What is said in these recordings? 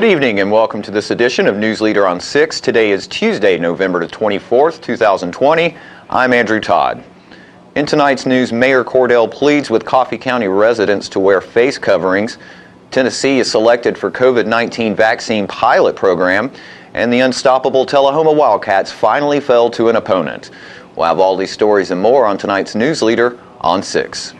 Good evening and welcome to this edition of News Leader on 6. Today is Tuesday, November the 24th, 2020. I'm Andrew Todd. In tonight's news, Mayor Cordell pleads with Coffee County residents to wear face coverings. Tennessee is selected for COVID-19 vaccine pilot program, and the unstoppable Tulahoma Wildcats finally fell to an opponent. We'll have all these stories and more on tonight's News Leader on 6.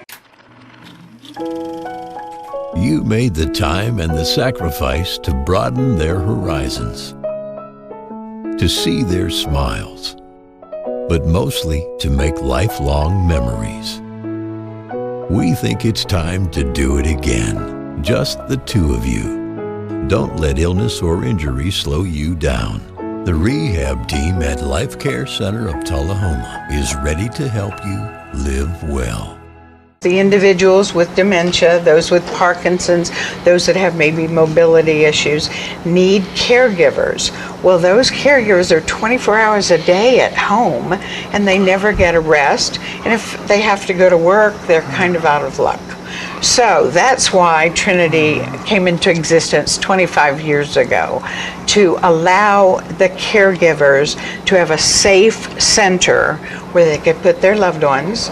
You made the time and the sacrifice to broaden their horizons, to see their smiles, but mostly to make lifelong memories. We think it's time to do it again, just the two of you. Don't let illness or injury slow you down. The rehab team at Life Care Center of Tulahoma is ready to help you live well. The individuals with dementia, those with Parkinson's, those that have maybe mobility issues, need caregivers. Well, those caregivers are 24 hours a day at home, and they never get a rest. And if they have to go to work, they're kind of out of luck. So that's why Trinity came into existence 25 years ago, to allow the caregivers to have a safe center where they could put their loved ones,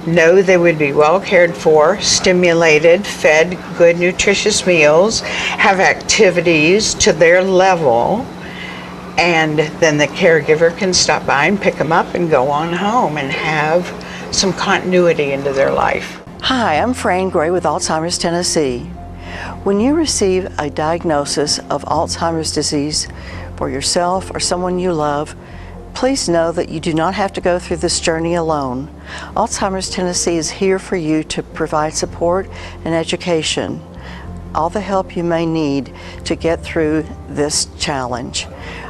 know they would be well cared for, stimulated, fed good nutritious meals, have activities to their level, and then the caregiver can stop by and pick them up and go on home and have some continuity into their life. Hi, I'm Fran Gray with Alzheimer's Tennessee. When you receive a diagnosis of Alzheimer's disease for yourself or someone you love, please know that you do not have to go through this journey alone. Alzheimer's Tennessee is here for you to provide support and education, all the help you may need to get through this challenge.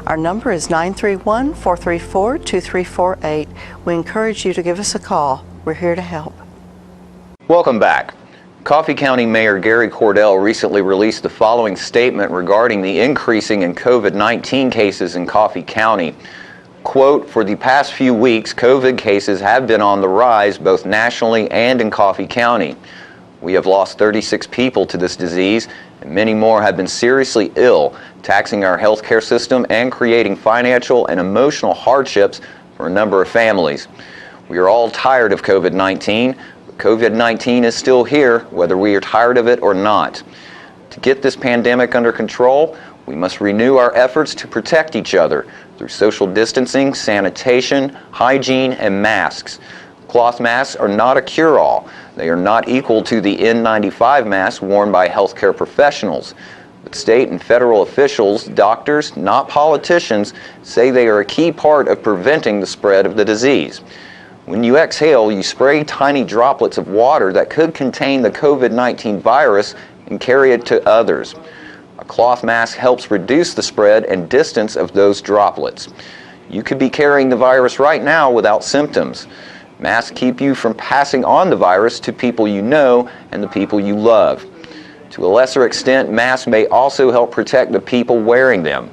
Our number is 931-434-2348. We encourage you to give us a call. We're here to help. Welcome back. Coffee County Mayor Gary Cordell recently released the following statement regarding the increasing in COVID-19 cases in Coffee County. Quote, "For the past few weeks, COVID cases have been on the rise both nationally and in Coffee County. We have lost 36 people to this disease, and many more have been seriously ill, taxing our healthcare system and creating financial and emotional hardships for a number of families. We are all tired of COVID-19, but COVID-19 is still here, whether we are tired of it or not. To get this pandemic under control, we must renew our efforts to protect each other through social distancing, sanitation, hygiene, and masks. Cloth masks are not a cure-all. They are not equal to the N95 masks worn by healthcare professionals. But state and federal officials, doctors, not politicians, say they are a key part of preventing the spread of the disease. When you exhale, you spray tiny droplets of water that could contain the COVID-19 virus and carry it to others. A cloth mask helps reduce the spread and distance of those droplets. You could be carrying the virus right now without symptoms. Masks keep you from passing on the virus to people you know and the people you love. To a lesser extent, masks may also help protect the people wearing them.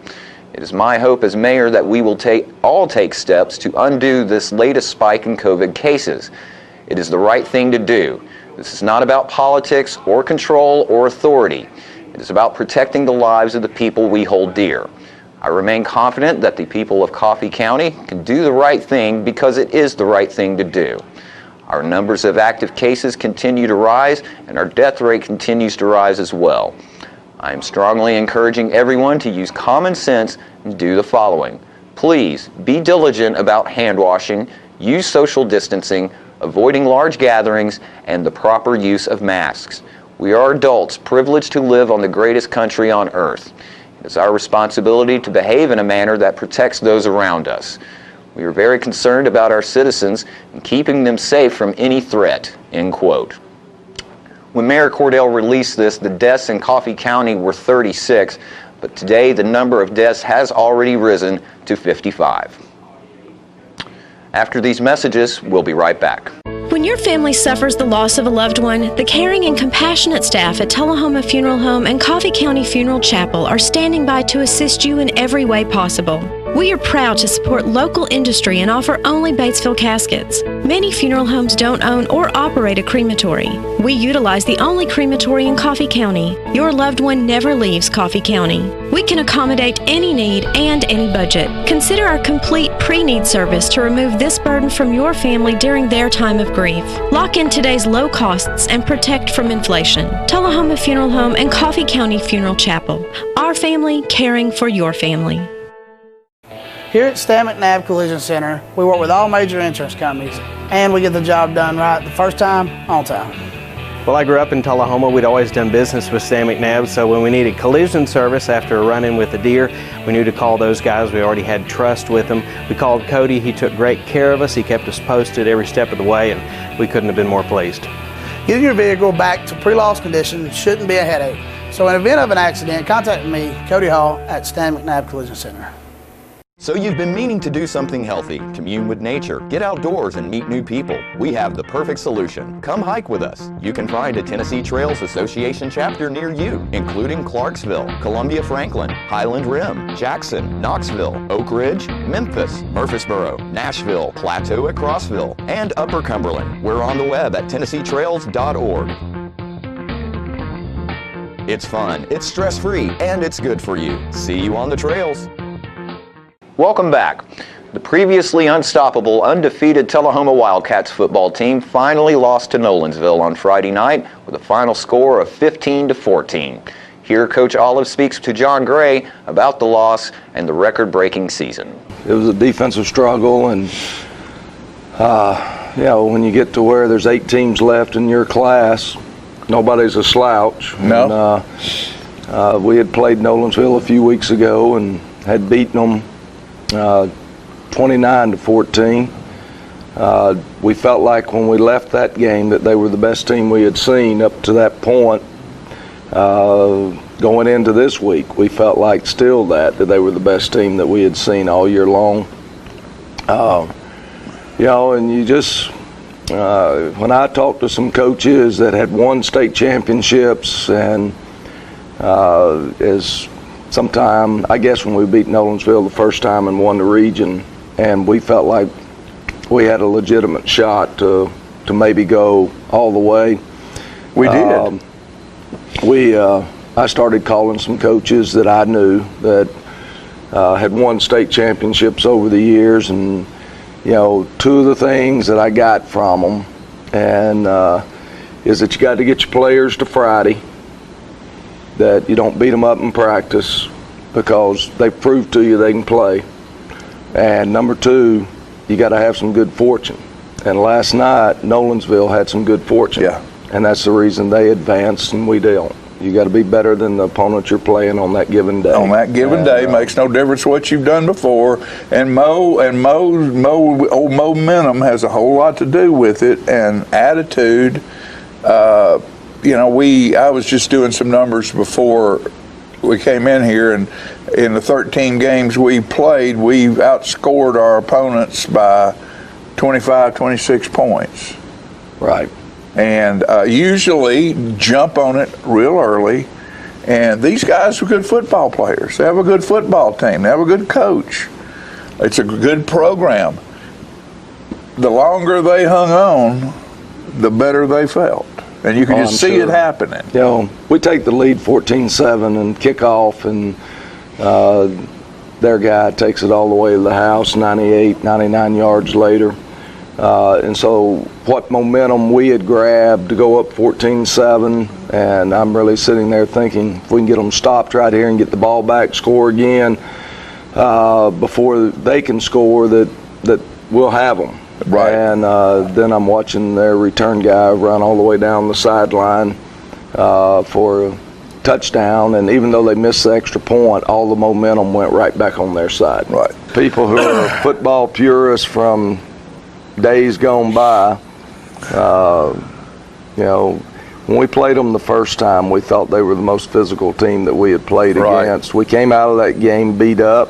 It is my hope as mayor that we will all take steps to undo this latest spike in COVID cases. It is the right thing to do. This is not about politics or control or authority. It is about protecting the lives of the people we hold dear. I remain confident that the people of Coffee County can do the right thing because it is the right thing to do. Our numbers of active cases continue to rise, and our death rate continues to rise as well. I am strongly encouraging everyone to use common sense and do the following. Please be diligent about hand washing, use social distancing, avoiding large gatherings, and the proper use of masks. We are adults privileged to live on the greatest country on earth. It is our responsibility to behave in a manner that protects those around us. We are very concerned about our citizens and keeping them safe from any threat." End quote. When Mayor Cordell released this, the deaths in Coffee County were 36, but today the number of deaths has already risen to 55. After these messages, we'll be right back. When your family suffers the loss of a loved one, the caring and compassionate staff at Tulahoma Funeral Home and Coffee County Funeral Chapel are standing by to assist you in every way possible. We are proud to support local industry and offer only Batesville caskets. Many funeral homes don't own or operate a crematory. We utilize the only crematory in Coffee County. Your loved one never leaves Coffee County. We can accommodate any need and any budget. Consider our complete pre-need service to remove this burden from your family during their time of grief. Lock in today's low costs and protect from inflation. Tulahoma Funeral Home and Coffee County Funeral Chapel. Our family caring for your family. Here at Stan McNally Collision Center, we work with all major insurance companies, and we get the job done right the first time, on time. Well, I grew up in Tulahoma. We'd always done business with Stan McNally, so when we needed collision service after a run-in with a deer, we knew to call those guys. We already had trust with them. We called Cody. He took great care of us. He kept us posted every step of the way, and we couldn't have been more pleased. Getting your vehicle back to pre-loss condition shouldn't be a headache. So in the event of an accident, contact me, Cody Hall, at Stan McNally Collision Center. So you've been meaning to do something healthy, commune with nature, get outdoors and meet new people. We have the perfect solution. Come hike with us. You can find a Tennessee Trails Association chapter near you, including Clarksville, Columbia Franklin, Highland Rim, Jackson, Knoxville, Oak Ridge, Memphis, Murfreesboro, Nashville, Plateau at Crossville, and Upper Cumberland. We're on the web at TennesseeTrails.org. It's fun, it's stress-free, and it's good for you. See you on the trails. Welcome back. The previously unstoppable, undefeated Tullahoma Wildcats football team finally lost to Nolensville on Friday night with a final score of 15-14. Here, Coach Olive speaks to John Gray about the loss and the record-breaking season. It was a defensive struggle, and when you get to where there's 8 teams left in your class, nobody's a slouch. No. And, we had played Nolensville a few weeks ago and had beaten them 29-14. We felt like when we left that game that they were the best team we had seen up to that point. Going into this week, we felt like still that they were the best team that we had seen all year long. And you just, when I talked to some coaches that had won state championships and as sometime, I guess when we beat Nolensville the first time and won the region, and we felt like we had a legitimate shot to maybe go all the way. We did. I started calling some coaches that I knew that had won state championships over the years, and two of the things that I got from them and is that you got to get your players to Friday, that you don't beat them up in practice because they've proved to you they can play. And number 2, you got to have some good fortune. And last night, Nolensville had some good fortune. Yeah. And that's the reason they advanced and we don't. You got to be better than the opponent you're playing on that given day. On that given day, makes no difference what you've done before. And momentum has a whole lot to do with it, and attitude. I was just doing some numbers before we came in here, and in the 13 games we played, we've outscored our opponents by 25, 26 points. Right. And usually jump on it real early. And these guys are good football players. They have a good football team. They have a good coach. It's a good program. The longer they hung on, the better they felt. And you can just see it happening. We take the lead 14-7 and kick off, and their guy takes it all the way to the house 98, 99 yards later. And so what momentum we had grabbed to go up 14-7, and I'm really sitting there thinking if we can get them stopped right here and get the ball back, score again before they can score, that we'll have them. Right. And then I'm watching their return guy run all the way down the sideline for a touchdown, and even though they missed the extra point, all the momentum went right back on their side. Right. People who are football purists from days gone by, when we played them the first time, we thought they were the most physical team that we had played against. We came out of that game beat up.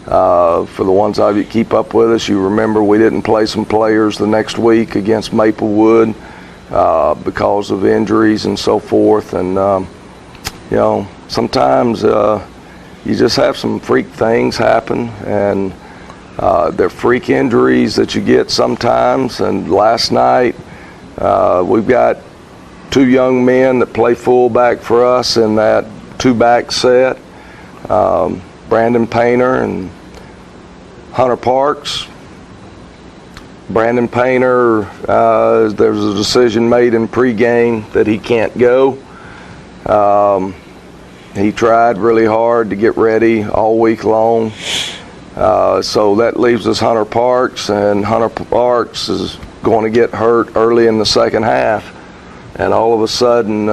For the ones of you that keep up with us, you remember we didn't play some players the next week against Maplewood because of injuries and so forth. And, sometimes you just have some freak things happen, and they're freak injuries that you get sometimes. And last night, we've got 2 young men that play fullback for us in that 2-back set, Brandon Painter and Hunter Parks. Brandon Painter, there was a decision made in pregame that he can't go. He tried really hard to get ready all week long. So that leaves us Hunter Parks, and Hunter Parks is going to get hurt early in the second half. And all of a sudden,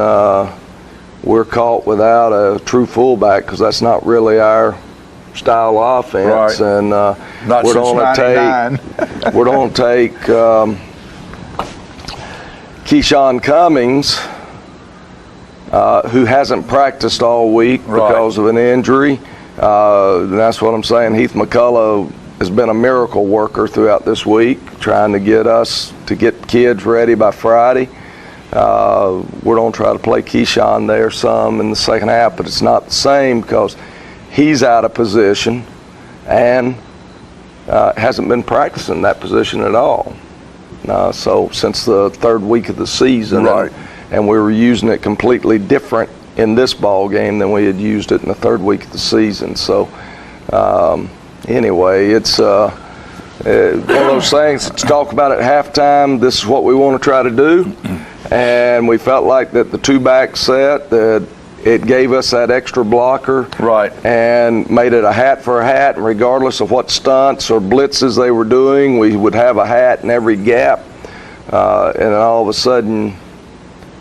we're caught without a true fullback, because that's not really our style of offense. Right. And Not we're since going to take Keyshawn Cummings, who hasn't practiced all week because of an injury. That's what I'm saying. Heath McCullough has been a miracle worker throughout this week, trying to get kids ready by Friday. We're going to try to play Keyshawn there some in the second half, but it's not the same because he's out of position and hasn't been practicing that position at all. So since the 3rd week of the season, and we were using it completely different in this ball game than we had used it in the 3rd week of the season. So anyway, it's one of those things to talk about at halftime. This is what we want to try to do, and we felt like that the 2-back set, that it gave us that extra blocker, and made it a hat for a hat. And regardless of what stunts or blitzes they were doing, we would have a hat in every gap. And then all of a sudden,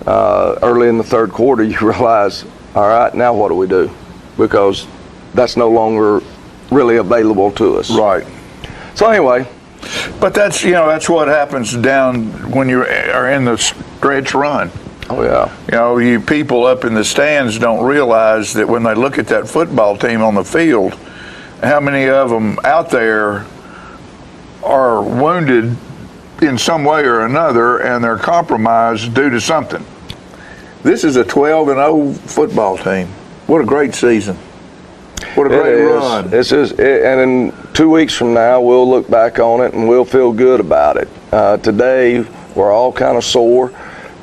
early in the 3rd quarter, you realize, all right, now what do we do? Because that's no longer really available to us. Right. So anyway. But that's, that's what happens down when you are in the stretch run. Oh, yeah. You people up in the stands don't realize that when they look at that football team on the field, how many of them out there are wounded in some way or another, and they're compromised due to something. This is a 12-0 football team. What a great season. What a great run. And in 2 weeks from now, we'll look back on it and we'll feel good about it. Today, we're all kind of sore.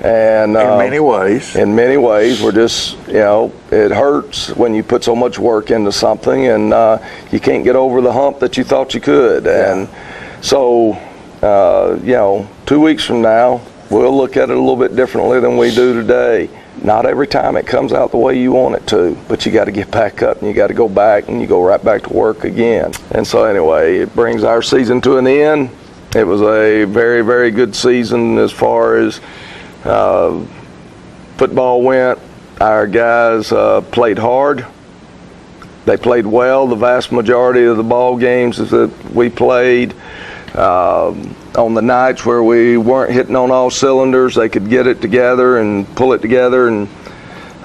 And in many ways. In many ways, we're just, it hurts when you put so much work into something and you can't get over the hump that you thought you could. Yeah. And so, 2 weeks from now, we'll look at it a little bit differently than we do today. Not every time it comes out the way you want it to, but you got to get back up and you got to go back and you go right back to work again. And so anyway, it brings our season to an end. It was a very, very good season as far as football went. Our guys played hard. They played well the vast majority of the ball games that we played. On the nights where we weren't hitting on all cylinders, they could get it together and pull it together. And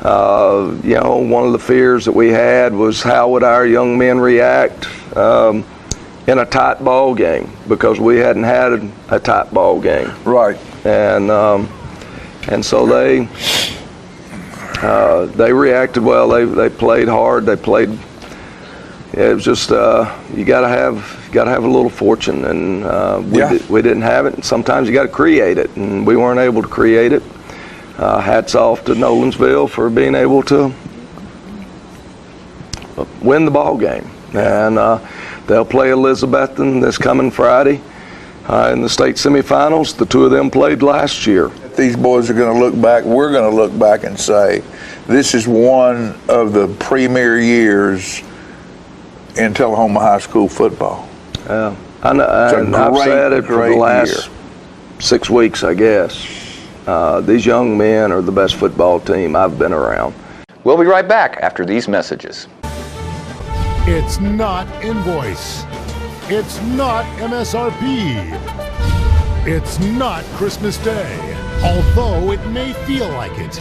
one of the fears that we had was how would our young men react in a tight ball game, because we hadn't had a tight ball game. Right. And so they reacted well. They played hard. They played. It was just you got to have a little fortune, and we didn't have it. And sometimes you got to create it, and we weren't able to create it. Hats off to Nolensville for being able to win the ball game, and they'll play Elizabethton this coming Friday in the state semifinals. The two of them played last year. These boys are going to look back. We're going to look back and say, this is one of the premier years in Tulahoma High School football. Yeah, I've said it for the last 6 weeks, I guess. These young men are the best football team I've been around. We'll be right back after these messages. It's not invoice. It's not MSRP. It's not Christmas Day, although it may feel like it.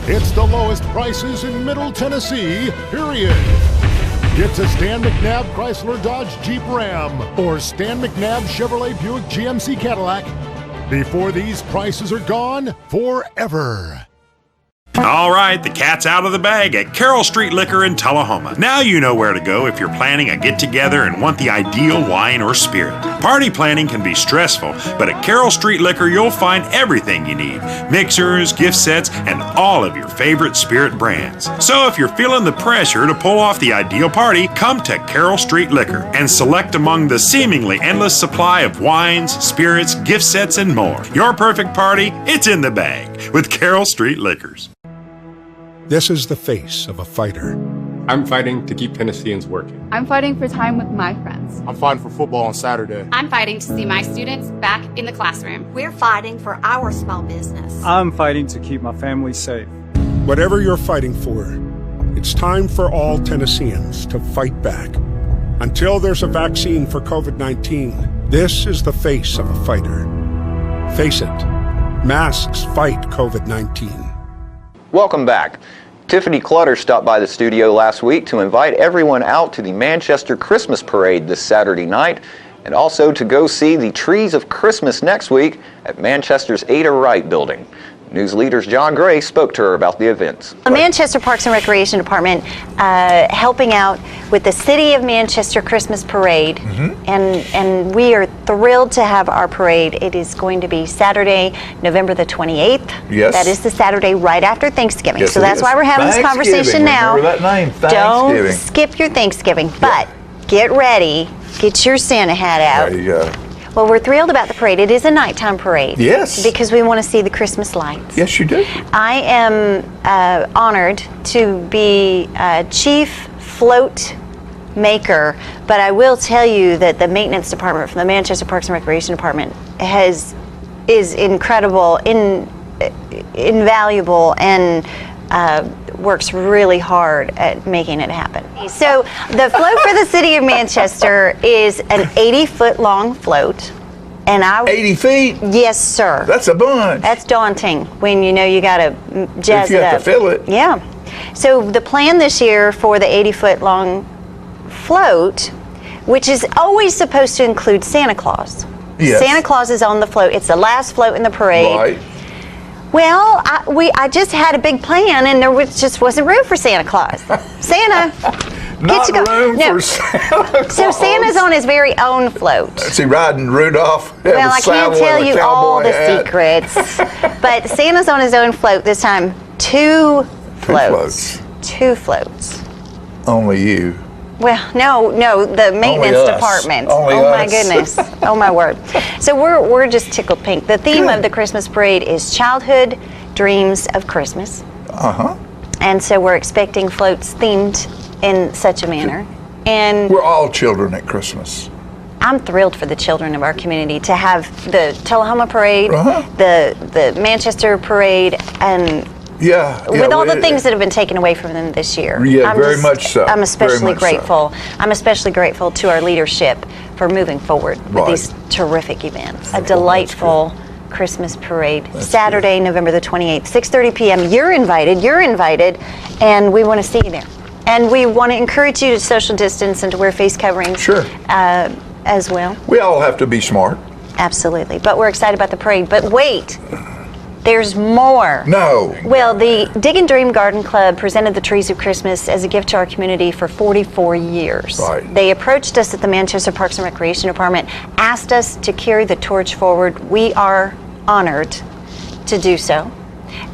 It's the lowest prices in Middle Tennessee, period. Get to Stan McNabb Chrysler Dodge Jeep Ram or Stan McNabb Chevrolet Buick GMC Cadillac before these prices are gone forever. All right, the cat's out of the bag at Carroll Street Liquor in Tulahoma. Now you know where to go if you're planning a get-together and want the ideal wine or spirit. Party planning can be stressful, but at Carroll Street Liquor you'll find everything you need. Mixers, gift sets, and all of your favorite spirit brands. So if you're feeling the pressure to pull off the ideal party, come to Carroll Street Liquor and select among the seemingly endless supply of wines, spirits, gift sets, and more. Your perfect party, it's in the bag with Carroll Street Liquors. This is the face of a fighter. I'm fighting to keep Tennesseans working. I'm fighting for time with my friends. I'm fighting for football on Saturday. I'm fighting to see my students back in the classroom. We're fighting for our small business. I'm fighting to keep my family safe. Whatever you're fighting for, it's time for all Tennesseans to fight back. Until there's a vaccine for COVID-19, this is the face of a fighter. Face it, masks fight COVID-19. Welcome back. Tiffany Clutter stopped by the studio last week to invite everyone out to the Manchester Christmas Parade this Saturday night, and also to go see the Trees of Christmas next week at Manchester's Ada Wright building. News leaders John Gray spoke to her about the events. The Manchester Parks and Recreation Department helping out with the City of Manchester Christmas Parade, and we are thrilled to have our parade. It is going to be Saturday, November the 28th. Yes. That is the Saturday right after Thanksgiving. Yes, so that's why we're having this conversation now. Remember that name, Thanksgiving. Don't skip your Thanksgiving, but get ready. Get your Santa hat out. There you go. Well, we're thrilled about the parade. It is a nighttime parade. Yes. Because we want to see the Christmas lights. Yes, you do. I am honored to be chief float maker, but I will tell you that the maintenance department from the Manchester Parks and Recreation Department is incredible, invaluable, and works really hard at making it happen. So the float for the City of Manchester is an 80-foot long float. And 80 feet? Yes, sir. That's a bunch. That's daunting when you know you got to jazz it up. You have to fill it. Yeah. So the plan this year for the 80-foot long float, which is always supposed to include Santa Claus. Yes. Santa Claus is on the float. It's the last float in the parade. Right. Well, I just had a big plan, and there just wasn't room for Santa Claus. Santa, Not get to go. room for Santa Claus. So Santa's on his very own float. Is he riding Rudolph? Well, I can't tell you all the secrets, but Santa's on his own float this time. Two floats. Only you. Well, no, the maintenance department. Oh my goodness. Oh my word. So we're just tickled pink. The theme of the Christmas parade is childhood dreams of Christmas. And so we're expecting floats themed in such a manner. And we're all children at Christmas. I'm thrilled for the children of our community to have the Tulahoma parade, the Manchester parade, and with all the things that have been taken away from them this year. Yeah, very much so. I'm especially grateful. I'm especially grateful to our leadership for moving forward with these terrific events. A delightful Christmas parade, Saturday, November the 28th, 6:30 p.m. You're invited, and we want to see you there. And we want to encourage you to social distance and to wear face coverings as well. We all have to be smart. Absolutely. But we're excited about the parade. But wait. There's more. No. Well, the Dig and Dream Garden Club presented the Trees of Christmas as a gift to our community for 44 years. Right. They approached us at the Manchester Parks and Recreation Department, asked us to carry the torch forward. We are honored to do so.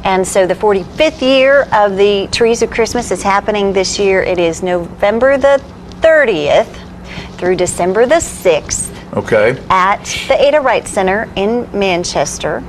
And so the 45th year of the Trees of Christmas is happening this year. It is November the 30th through December the 6th. Okay. At the Ada Wright Center in Manchester.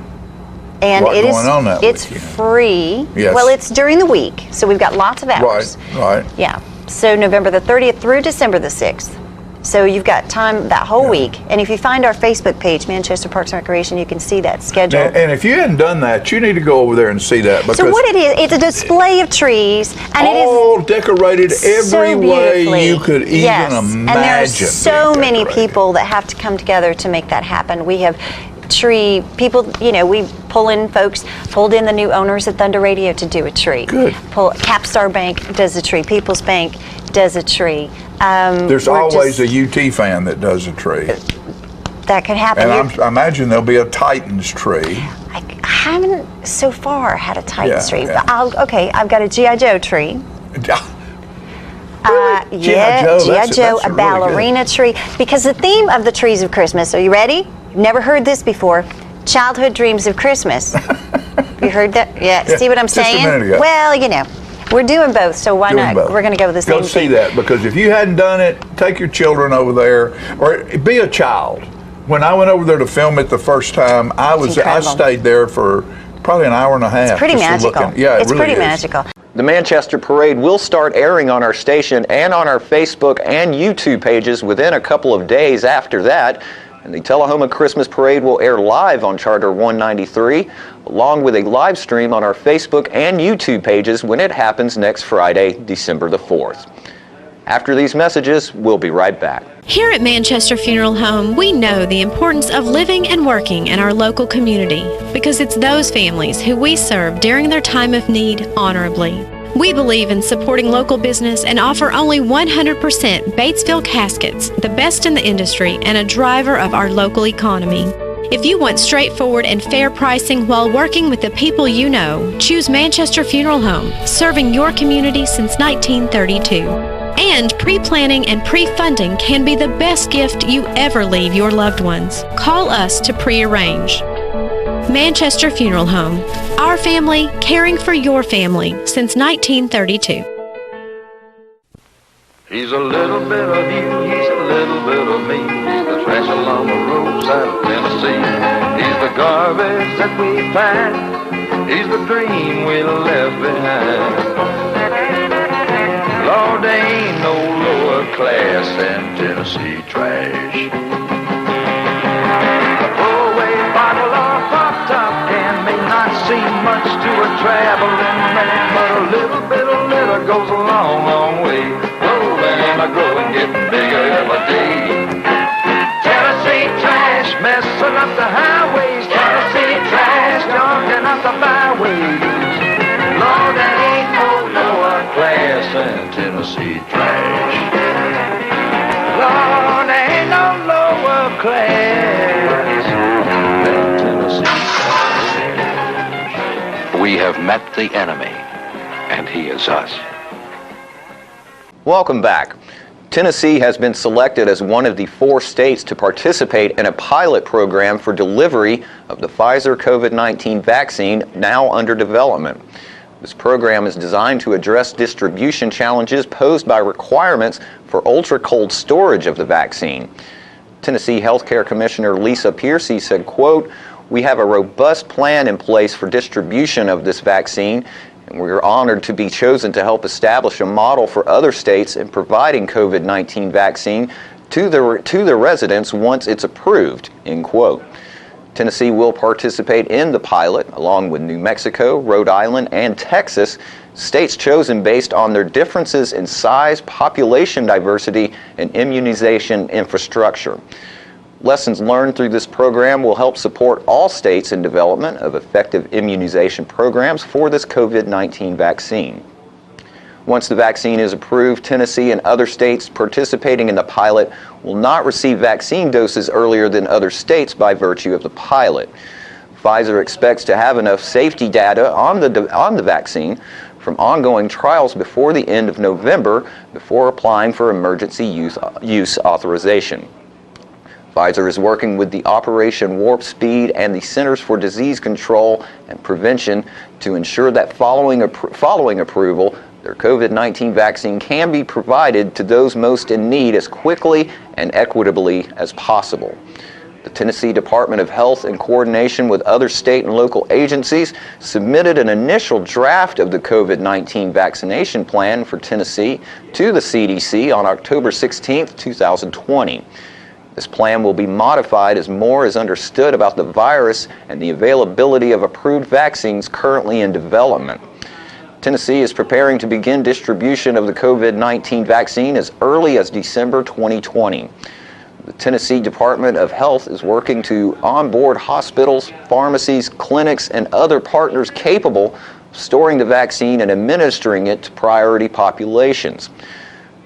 And it's free. Yes. Well, it's during the week, so we've got lots of hours. Right. Yeah. So November the 30th through December the 6th. So you've got time that whole week. And if you find our Facebook page, Manchester Parks and Recreation, you can see that schedule. And if you hadn't done that, you need to go over there and see that. So what it is, it's a display of trees, and it is all decorated every way you could even imagine. And there are so many people that have to come together to make that happen. We have tree people, we pulled in the new owners at Thunder Radio to do a tree. Good. Capstar Bank does a tree. People's Bank does a tree. There's always a UT fan that does a tree. That could happen. And I imagine there'll be a Titans tree. I haven't so far had a Titans tree. Yeah. But I've got a G.I. Joe tree. Really? G.I. Joe, a ballerina tree. Because the theme of the trees of Christmas, are you ready? You've never heard this before. Childhood dreams of Christmas. Have you heard that? Yeah. See what I'm saying? Just a minute ago. Well, you know, we're doing both, so why not? Both. We're going to go with the same Go see theme. that, because if you hadn't done it, take your children over there, or be a child. When I went over there to film it the first time, I stayed there for probably an hour and a half. It's pretty magical. Yeah, it's really pretty is. magical. The Manchester Parade will start airing on our station and on our Facebook and YouTube pages within a couple of days after that. And the Tullahoma Christmas Parade will air live on Charter 193, along with a live stream on our Facebook and YouTube pages when it happens next Friday, December the 4th. After these messages, we'll be right back. Here at Manchester Funeral Home, we know the importance of living and working in our local community because it's those families who we serve during their time of need honorably. We believe in supporting local business and offer only 100% Batesville caskets, the best in the industry and a driver of our local economy. If you want straightforward and fair pricing while working with the people you know, choose Manchester Funeral Home, serving your community since 1932. And pre-planning and pre-funding can be the best gift you ever leave your loved ones. Call us to pre-arrange. Manchester Funeral Home. Our family, caring for your family since 1932. He's a little bit of you, he's a little bit of me. He's the trash along the roadside of Tennessee. He's the garbage that we find. He's the dream we left behind. Lord, there ain't no lower class than Tennessee trash. A throwaway bottle or pop-top can may not seem much to a traveling man, but a little bit of litter goes a long, long way. Rolling and growing, getting bigger every day. Tennessee trash messing up the highways. Tennessee trash junking up the byways. Lord, there ain't no lower class than Tennessee trash. Lord, there ain't no lower class than Tennessee trash. We have met the enemy, and he is us. Welcome back. Tennessee has been selected as one of the 4 states to participate in a pilot program for delivery of the Pfizer COVID-19 vaccine now under development. This program is designed to address distribution challenges posed by requirements for ultra-cold storage of the vaccine. Tennessee Healthcare Commissioner Lisa Piercy said, quote, "We have a robust plan in place for distribution of this vaccine, and we are honored to be chosen to help establish a model for other states in providing COVID-19 vaccine to the residents once it's approved," end quote. Tennessee will participate in the pilot, along with New Mexico, Rhode Island, and Texas, states chosen based on their differences in size, population diversity, and immunization infrastructure. Lessons learned through this program will help support all states in development of effective immunization programs for this COVID-19 vaccine. Once the vaccine is approved, Tennessee and other states participating in the pilot will not receive vaccine doses earlier than other states by virtue of the pilot. Pfizer expects to have enough safety data on the vaccine from ongoing trials before the end of November before applying for emergency use authorization. Pfizer is working with the Operation Warp Speed and the Centers for Disease Control and Prevention to ensure that following approval, their COVID-19 vaccine can be provided to those most in need as quickly and equitably as possible. The Tennessee Department of Health, in coordination with other state and local agencies, submitted an initial draft of the COVID-19 vaccination plan for Tennessee to the CDC on October 16, 2020. This plan will be modified as more is understood about the virus and the availability of approved vaccines currently in development. Tennessee is preparing to begin distribution of the COVID-19 vaccine as early as December 2020. The Tennessee Department of Health is working to onboard hospitals, pharmacies, clinics, and other partners capable of storing the vaccine and administering it to priority populations.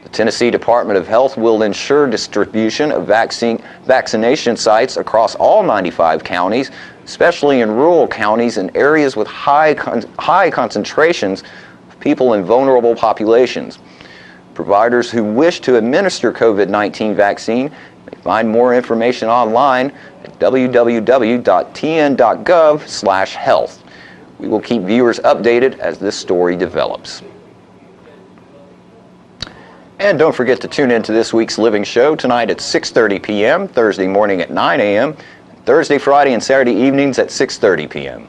The Tennessee Department of Health will ensure distribution of vaccination sites across all 95 counties, especially in rural counties and areas with high concentrations of people in vulnerable populations. Providers who wish to administer COVID-19 vaccine may find more information online at www.tn.gov/health. We will keep viewers updated as this story develops. And don't forget to tune in to this week's Living Show tonight at 6:30 p.m., Thursday morning at 9 a.m., Thursday, Friday, and Saturday evenings at 6:30 p.m.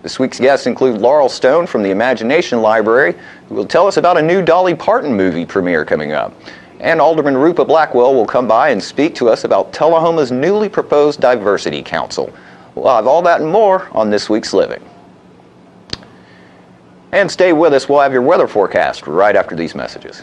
This week's guests include Laurel Stone from the Imagination Library, who will tell us about a new Dolly Parton movie premiere coming up. And Alderman Rupa Blackwell will come by and speak to us about Tullahoma's newly proposed Diversity Council. We'll have all that and more on this week's Living. And stay with us, we'll have your weather forecast right after these messages.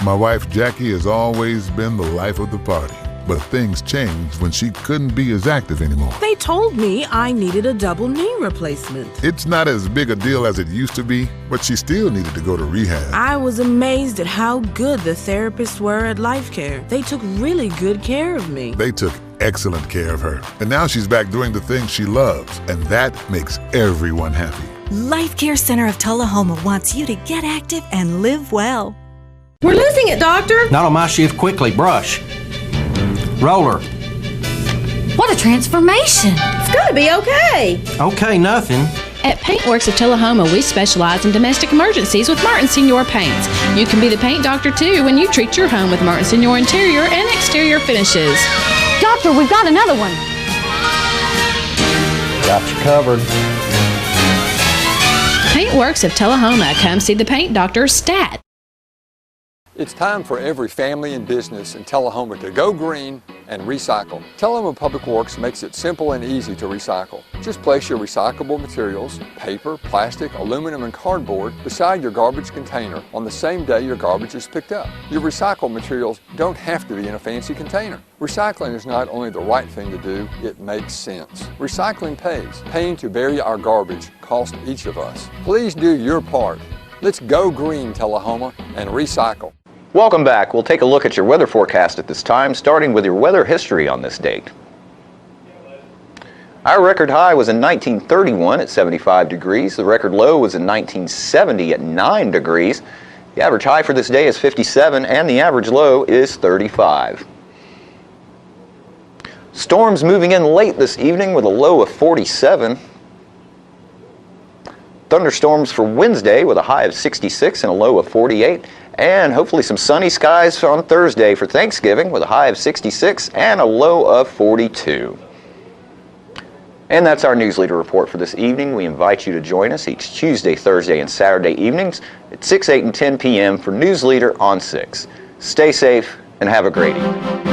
My wife Jackie has always been the life of the party, but things changed when she couldn't be as active anymore. They told me I needed a double knee replacement. It's not as big a deal as it used to be, but she still needed to go to rehab. I was amazed at how good the therapists were at Life Care. They took really good care of me. They took excellent care of her, and now she's back doing the things she loves, and that makes everyone happy. Life Care Center of Tullahoma wants you to get active and live well. We're losing it, Doctor. Not on my shift. Quickly, brush. Roller. What a transformation. It's going to be okay. Okay, nothing. At Paintworks of Tulahoma, we specialize in domestic emergencies with Martin Senior Paints. You can be the paint doctor, too, when you treat your home with Martin Senior interior and exterior finishes. Doctor, we've got another one. Got you covered. Paintworks of Tullahoma. Come see the paint doctor, Stat. It's time for every family and business in Tullahoma to go green and recycle. Tullahoma Public Works makes it simple and easy to recycle. Just place your recyclable materials, paper, plastic, aluminum, and cardboard beside your garbage container on the same day your garbage is picked up. Your recycled materials don't have to be in a fancy container. Recycling is not only the right thing to do, it makes sense. Recycling pays. Paying to bury our garbage costs each of us. Please do your part. Let's go green, Tullahoma, and recycle. Welcome back. We'll take a look at your weather forecast at this time, starting with your weather history on this date. Our record high was in 1931 at 75 degrees. The record low was in 1970 at 9 degrees. The average high for this day is 57 and the average low is 35. Storms moving in late this evening with a low of 47. Thunderstorms for Wednesday with a high of 66 and a low of 48. And hopefully some sunny skies on Thursday for Thanksgiving with a high of 66 and a low of 42. And that's our News Leader Report for this evening. We invite you to join us each Tuesday, Thursday, and Saturday evenings at 6, 8, and 10 p.m. for News Leader on 6. Stay safe and have a great evening.